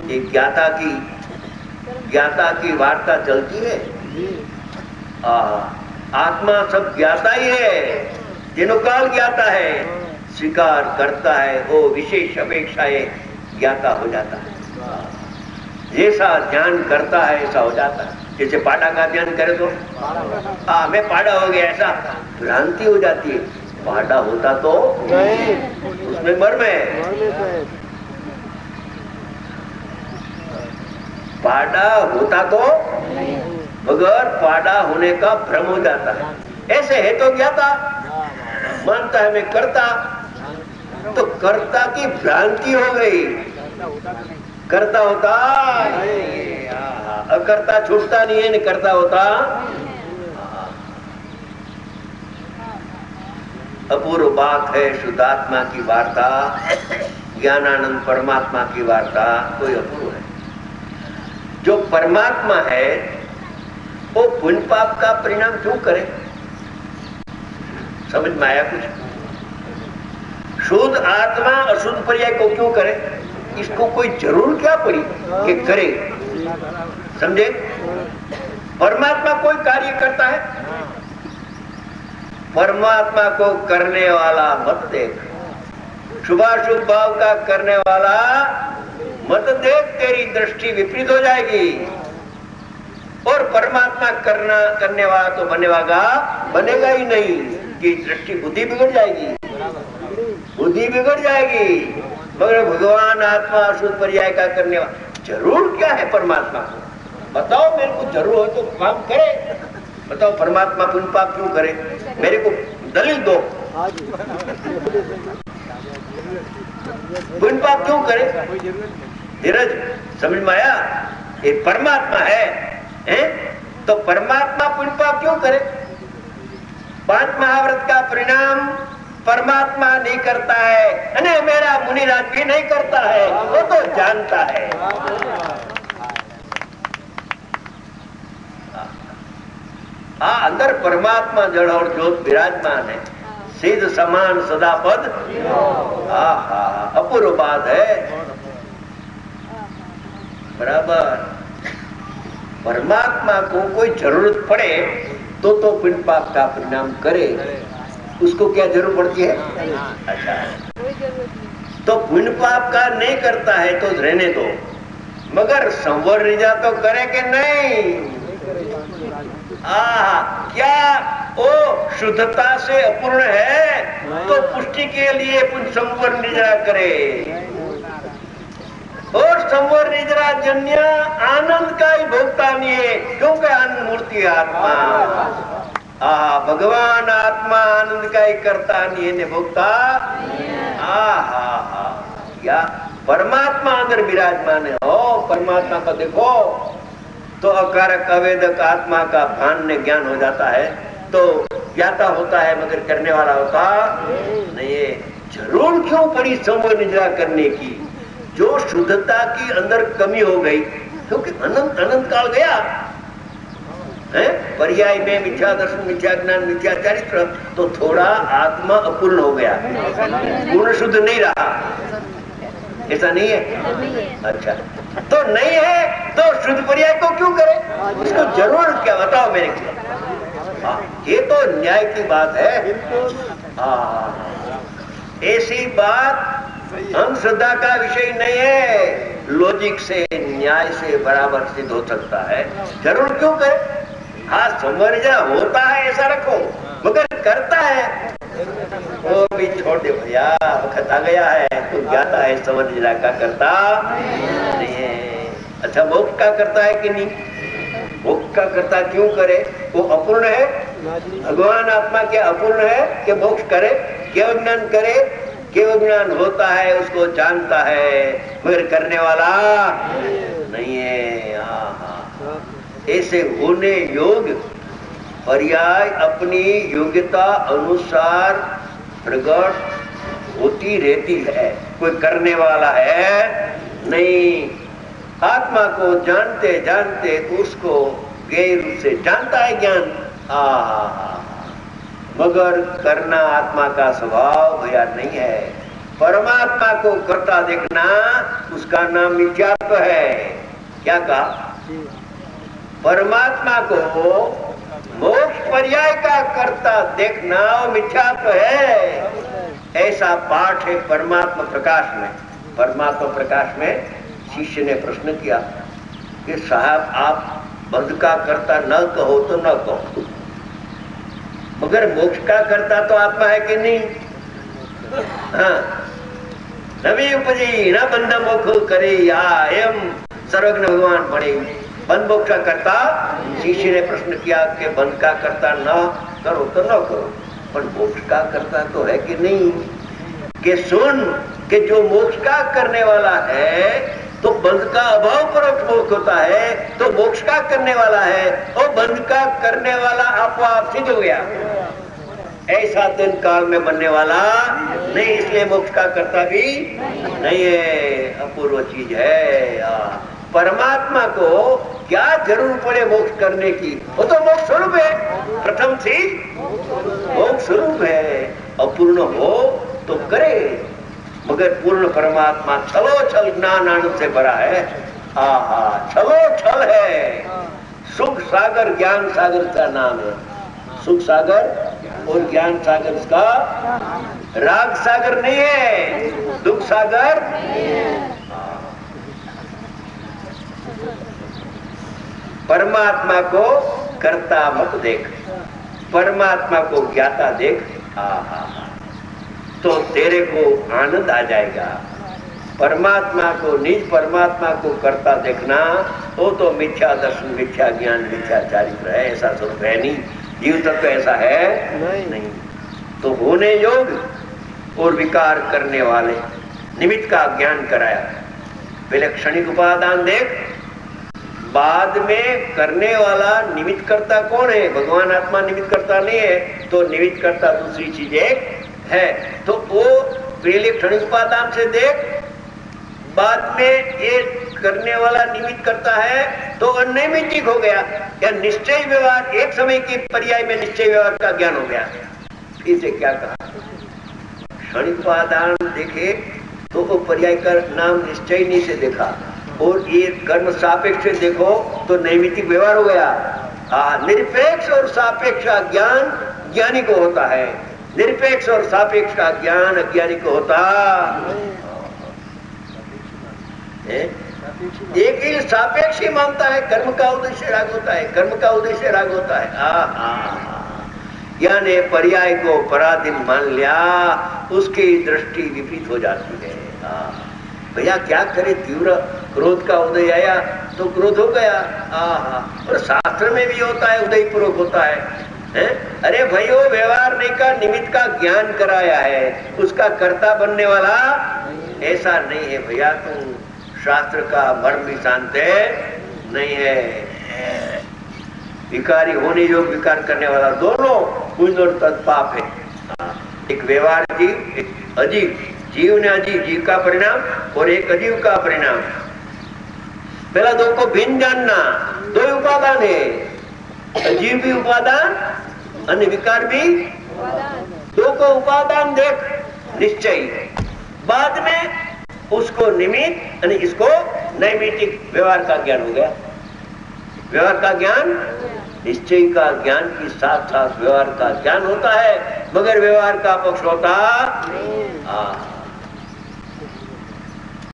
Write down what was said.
ये ज्ञाता की वार्ता चलती है। आत्मा सब ज्ञाता ही है, तीनों काल ज्ञाता है, स्वीकार करता है, वो विशेष अपेक्षाएं ज्ञाता हो जाता है। जैसा ध्यान करता है ऐसा हो जाता है। जैसे पाड़ा का ध्यान करे तो मैं पाड़ा हो गया, ऐसा भ्रांति हो जाती है। पाड़ा होता तो उसमें मर्म है। पाड़ा होता तो मगर पाड़ा होने का भ्रम हो जाता है। ऐसे है तो ज्ञाता, मानता है मैं करता, तो कर्ता की भ्रांति हो गई। करता होता अकर्ता छूटता नहीं है, नहीं करता होता। अपूर्व बात है शुद्धात्मा की वार्ता, ज्ञानानंद परमात्मा की वार्ता कोई अपूर्व है। जो परमात्मा है वो पुण्य पाप का परिणाम क्यों करे? समझ में आया कुछ? शुद्ध आत्मा अशुद्ध पर्याय को क्यों करे? इसको कोई जरूर क्या पड़ी कि करे? समझे? परमात्मा कोई कार्य करता है, परमात्मा को करने वाला मत देख, शुभाशुभ भाव का करने वाला मत देख, तेरी दृष्टि विपरीत हो जाएगी। और परमात्मा करने वाला तो बनेगा ही नहीं, कि दृष्टि बुद्धि बिगड़ जाएगी, बुद्धि बिगड़ जाएगी। मगर भगवान आत्मा अशुद्ध पर्याय का करने वाला जरूर क्या है परमात्मा को? बताओ मेरे को, जरूर हो तो काम करे। बताओ परमात्मा पुण्य पाप क्यों करे? मेरे को दलील दो, पुण्य पाप क्यों करे? धीरज, समझ में आया? ये परमात्मा है, तो परमात्मा पुण्य पाप क्यों करे? 5 महाव्रत का परिणाम परमात्मा नहीं करता है, अने मेरा मुनिराज भी नहीं करता है, वो तो जानता है। अंदर परमात्मा जड़ और ज्योत विराजमान है, सिद्ध समान सदा पद। अपूर्व बात है। बराबर परमात्मा को कोई जरूरत पड़े तो पुण्य पाप का परिणाम करे। उसको क्या जरूरत पड़ती है? अच्छा, तो पुण्य पाप का नहीं करता है तो रहने दो, मगर संवर निजा तो करे कि नहीं? क्या वो शुद्धता से अपूर्ण है तो पुष्टि के लिए संवर निजा करे। और संवर निद्रा जन्य आनंद का ही भोगता नहीं है, क्योंकि आनंद मूर्ति आत्मा। भगवान आत्मा आनंद का ही करता नहीं है, भोगता। या परमात्मा अंदर विराजमान है। परमात्मा को देखो तो अकारक अवेदक आत्मा का भान ने ज्ञान हो जाता है, तो ज्ञाता होता है मगर करने वाला होता नहीं है। जरूर क्यों पड़ी संवर निद्रा करने की? जो शुद्धता की अंदर कमी हो गई, क्योंकि अनंत काल गया है, पर्याय में मिथ्या दर्शन, मिथ्या ज्ञान, मिथ्या चरित्र, तो थोड़ा आत्मा अपूर्ण हो गया, पूर्ण शुद्ध नहीं रहा। ऐसा नहीं है? अच्छा, तो नहीं है तो शुद्ध पर्याय को क्यों करे? इसको जरूरत क्या? बताओ मेरे को। ये तो न्याय की बात है। ऐसी बात अंधश्रद्धा का विषय नहीं है, लॉजिक से न्याय से बराबर सिद्ध हो सकता है। जरूर क्यों करे? समझा होता है ऐसा रखो, मगर करता है वो भी छोड़ दे भैया, वक्त आ गया है, तू ज्ञाता है, समझ का करता नहीं है। अच्छा, मोक्ष का करता है कि नहीं? मोक्ष का करता क्यों करे? वो अपूर्ण है। भगवान आत्मा क्या अपूर्ण है कि मोक्ष करे? केवल ज्ञान करे, केवल ज्ञान होता है, उसको जानता है, मगर करने वाला नहीं है। ऐसे होने योग पर्याय अपनी योग्यता अनुसार प्रकट होती रहती है, कोई करने वाला है नहीं। आत्मा को जानते जानते उसको गैर रूप से जानता है ज्ञान, मगर करना आत्मा का स्वभाव भैया नहीं है। परमात्मा को करता देखना उसका नाम मिथ्यात्व है। क्या कहा? परमात्मा को मोक्ष पर्याय का करता देखना मिथ्यात्व है। ऐसा पाठ है परमात्मा प्रकाश में। परमात्मा प्रकाश में शिष्य ने प्रश्न किया कि साहब आप बंध का करता न कहो तो न कहो, मगर मोक्ष का करता तो आत्मा है कि नहीं? हाँ, नवी उपजी न बंध मोक्ष करे या एम सर्वज्ञ भगवान पढ़े। बंध मोक्ष का करता, शिष्य ने प्रश्न किया कि बंध का करता न करो तो न करो, पर मोक्ष का करता तो है कि नहीं? कि सुन कि जो मोक्ष का करने वाला है तो बंध का अभाव परोक्ष मोक्ष होता है, तो मोक्ष का करने वाला है और बंध का करने वाला अपवाप सिद्ध हो गया। ऐसा दिन काल में बनने वाला नहीं, इसलिए मोक्ष का करता भी नहीं है, अपूर्व चीज है। परमात्मा को क्या जरूर पड़े मोक्ष करने की? वो तो मोक्ष स्वरूप है, प्रथम चीज मोक्ष स्वरूप है। अपूर्ण हो तो करे, मगर पूर्ण परमात्मा छलो छल ज्ञान आनंद से भरा है। आहा, छलो छल है। सुख सागर ज्ञान सागर का नाम है। सुख सागर और ज्ञान सागर का, राग सागर नहीं है, दुख सागर। परमात्मा को कर्ता मत देख, परमात्मा को ज्ञाता देख। आहा, तो तेरे को आनंद आ जाएगा। परमात्मा को, निज परमात्मा को करता देखना तो मिथ्या दर्शन, मिथ्या ज्ञान, मिथ्या चारित्र है। ऐसा स्वरूप है नहीं, जीव तत्व ऐसा है नहीं। तो होने योग और विकार करने वाले निमित्त का ज्ञान कराया। पहले क्षणिक उपादान देख, बाद में करने वाला निमित्त करता कौन है? भगवान आत्मा निमित्त करता नहीं है, तो निमित्त करता दूसरी चीज एक है। तो वो पहले क्षणिक उपादान से देख, बाद में ये करने वाला निमित्त करता है तो अनैमित्तिक हो गया, या निश्चय व्यवहार, एक समय के पर्याय में निश्चय व्यवहार का ज्ञान हो गया। इसे क्या कहा? क्षणिक उपादान देखे तो वो पर्याय का नाम निश्चय नहीं से देखा, और ये कर्म सापेक्ष से देखो तो नैमित्तिक व्यवहार हो गया। निरपेक्ष और सापेक्ष का ज्ञान ज्ञानी को होता है, निरपेक्ष और सापेक्ष का ज्ञान अज्ञानी को होता है। एक ही सापेक्ष ही मानता है, कर्म का उद्देश्य राग होता है, कर्म का उद्देश्य राग होता है। यानी पर्याय को पराधीन मान लिया, उसकी दृष्टि विपरीत हो जाती है। भैया क्या करे, तीव्र क्रोध का उदय आया तो क्रोध हो गया। और शास्त्र में भी होता है, उदय पूर्वक होता है। अरे भाई, वो व्यवहार नहीं का निमित्त का ज्ञान कराया है, उसका कर्ता बनने वाला ऐसा नहीं है। भैया तुम शास्त्र का मर्म भी जानते नहीं है। विकारी होने योग, विकार करने वाला दोनों पुण्य और तत्पाप है। एक व्यवहार जीव, एक अजीव जीव ने अजीव जीव का परिणाम और एक अजीव का परिणाम। पहला दो को भिन्न जानना, दो उपादान है, अजीव भी उपादान अन्य विकार भी। दो को उपादान देख निश्चय, बाद में उसको निमित्त यानी इसको नैमित्तिक व्यवहार का ज्ञान हो गया। व्यवहार का ज्ञान, निश्चय का ज्ञान के साथ साथ व्यवहार का ज्ञान होता है, मगर व्यवहार का पक्ष होता